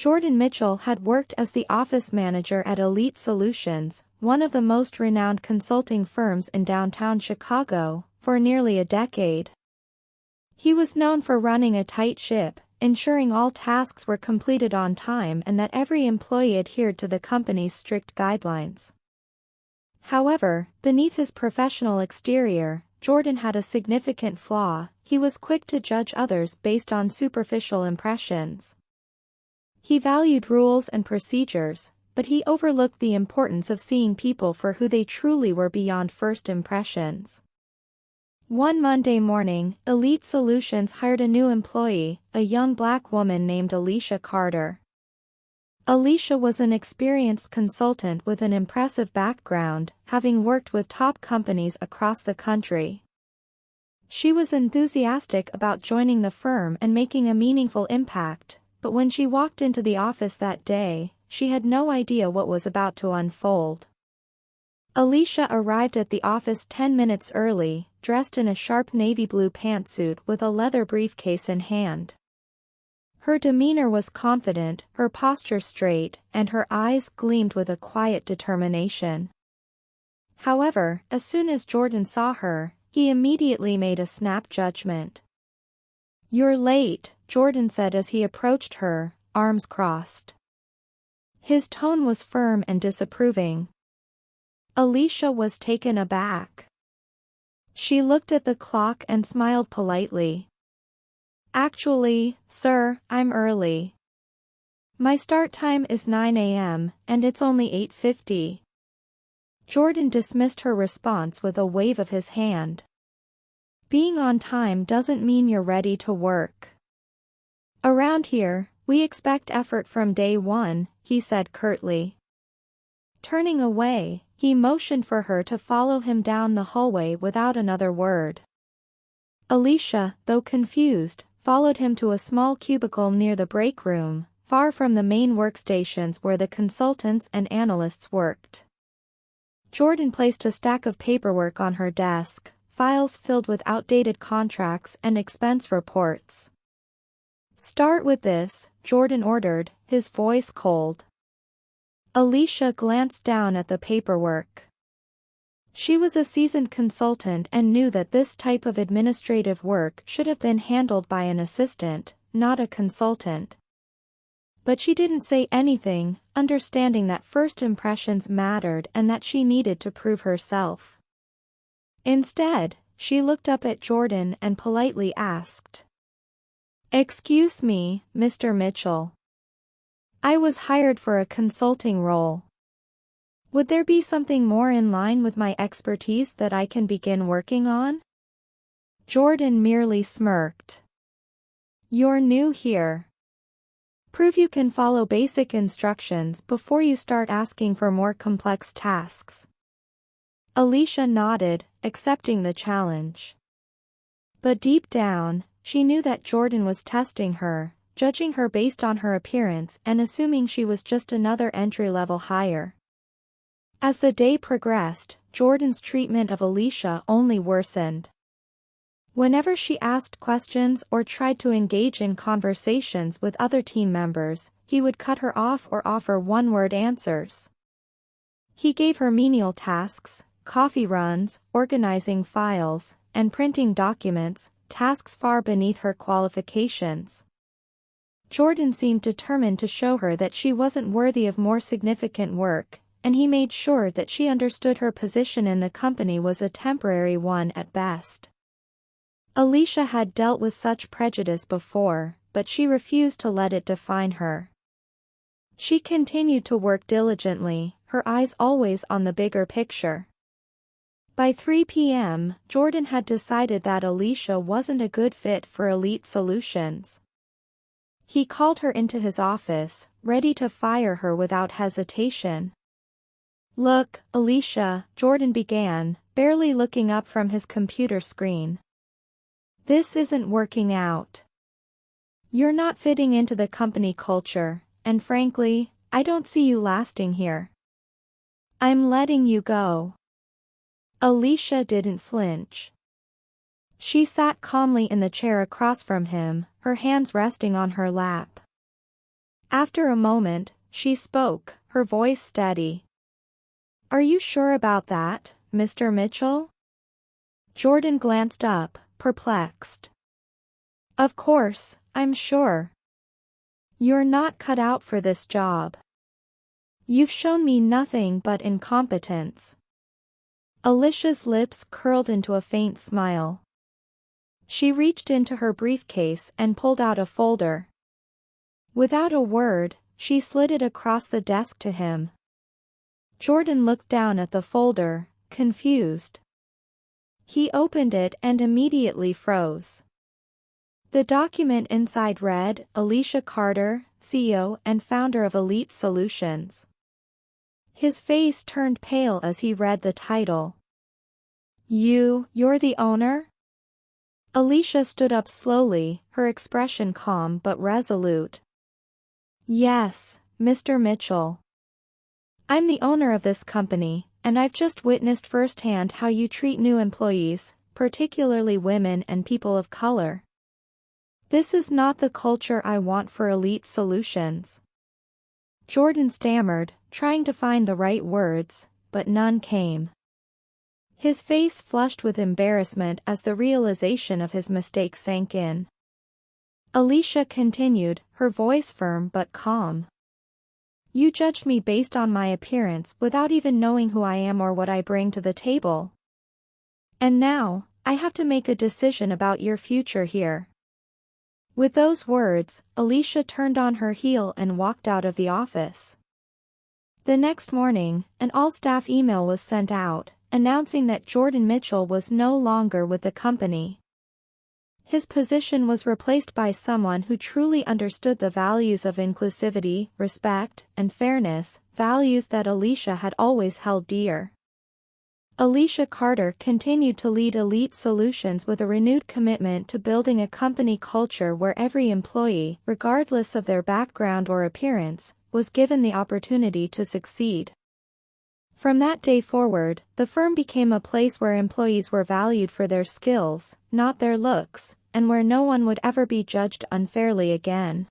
Jordan Mitchell had worked as the office manager at Elite Solutions, one of the most renowned consulting firms in downtown Chicago, for nearly a decade. He was known for running a tight ship, ensuring all tasks were completed on time and that every employee adhered to the company's strict guidelines. However, beneath his professional exterior, Jordan had a significant flaw: he was quick to judge others based on superficial impressions. He valued rules and procedures, but he overlooked the importance of seeing people for who they truly were beyond first impressions. One Monday morning, Elite Solutions hired a new employee, a young black woman named Alicia Carter. Alicia was an experienced consultant with an impressive background, having worked with top companies across the country. She was enthusiastic about joining the firm and making a meaningful impact, but when she walked into the office that day, she had no idea what was about to unfold. Alicia arrived at the office 10 minutes early, dressed in a sharp navy blue pantsuit with a leather briefcase in hand. Her demeanor was confident, her posture straight, and her eyes gleamed with a quiet determination. However, as soon as Jordan saw her, he immediately made a snap judgment. "You're late," Jordan said as he approached her, arms crossed. His tone was firm and disapproving. Alicia was taken aback. She looked at the clock and smiled politely. "Actually, sir, I'm early. My start time is 9 a.m., and it's only 8:50. Jordan dismissed her response with a wave of his hand. "Being on time doesn't mean you're ready to work. Around here, we expect effort from day one," he said curtly. Turning away, he motioned for her to follow him down the hallway without another word. Alicia, though confused, followed him to a small cubicle near the break room, far from the main workstations where the consultants and analysts worked. Jordan placed a stack of paperwork on her desk, files filled with outdated contracts and expense reports. "Start with this," Jordan ordered, his voice cold. Alicia glanced down at the paperwork. She was a seasoned consultant and knew that this type of administrative work should have been handled by an assistant, not a consultant. But she didn't say anything, understanding that first impressions mattered and that she needed to prove herself. Instead, she looked up at Jordan and politely asked, "Excuse me, Mr. Mitchell. I was hired for a consulting role. Would there be something more in line with my expertise that I can begin working on?" Jordan merely smirked. "You're new here. Prove you can follow basic instructions before you start asking for more complex tasks." Alicia nodded, accepting the challenge. But deep down, she knew that Jordan was testing her, judging her based on her appearance and assuming she was just another entry-level hire. As the day progressed, Jordan's treatment of Alicia only worsened. Whenever she asked questions or tried to engage in conversations with other team members, he would cut her off or offer one-word answers. He gave her menial tasks, coffee runs, organizing files, and printing documents, tasks far beneath her qualifications. Jordan seemed determined to show her that she wasn't worthy of more significant work, and he made sure that she understood her position in the company was a temporary one at best. Alicia had dealt with such prejudice before, but she refused to let it define her. She continued to work diligently, her eyes always on the bigger picture. By 3 p.m., Jordan had decided that Alicia wasn't a good fit for Elite Solutions. He called her into his office, ready to fire her without hesitation. "Look, Alicia," Jordan began, barely looking up from his computer screen. "This isn't working out. You're not fitting into the company culture, and frankly, I don't see you lasting here. I'm letting you go." Alicia didn't flinch. She sat calmly in the chair across from him, her hands resting on her lap. After a moment, she spoke, her voice steady. "Are you sure about that, Mr. Mitchell?" Jordan glanced up, perplexed. "Of course, I'm sure. You're not cut out for this job. You've shown me nothing but incompetence." Alicia's lips curled into a faint smile. She reached into her briefcase and pulled out a folder. Without a word, she slid it across the desk to him. Jordan looked down at the folder, confused. He opened it and immediately froze. The document inside read, "Alicia Carter, CEO and founder of Elite Solutions." His face turned pale as he read the title. You're the owner?" Alicia stood up slowly, her expression calm but resolute. "Yes, Mr. Mitchell. I'm the owner of this company, and I've just witnessed firsthand how you treat new employees, particularly women and people of color. This is not the culture I want for Elite Solutions." Jordan stammered, trying to find the right words, but none came. His face flushed with embarrassment as the realization of his mistake sank in. Alicia continued, her voice firm but calm. "You judged me based on my appearance without even knowing who I am or what I bring to the table. And now, I have to make a decision about your future here." With those words, Alicia turned on her heel and walked out of the office. The next morning, an all-staff email was sent out, announcing that Jordan Mitchell was no longer with the company. His position was replaced by someone who truly understood the values of inclusivity, respect, and fairness, values that Alicia had always held dear. Alicia Carter continued to lead Elite Solutions with a renewed commitment to building a company culture where every employee, regardless of their background or appearance, was given the opportunity to succeed. From that day forward, the firm became a place where employees were valued for their skills, not their looks, and where no one would ever be judged unfairly again.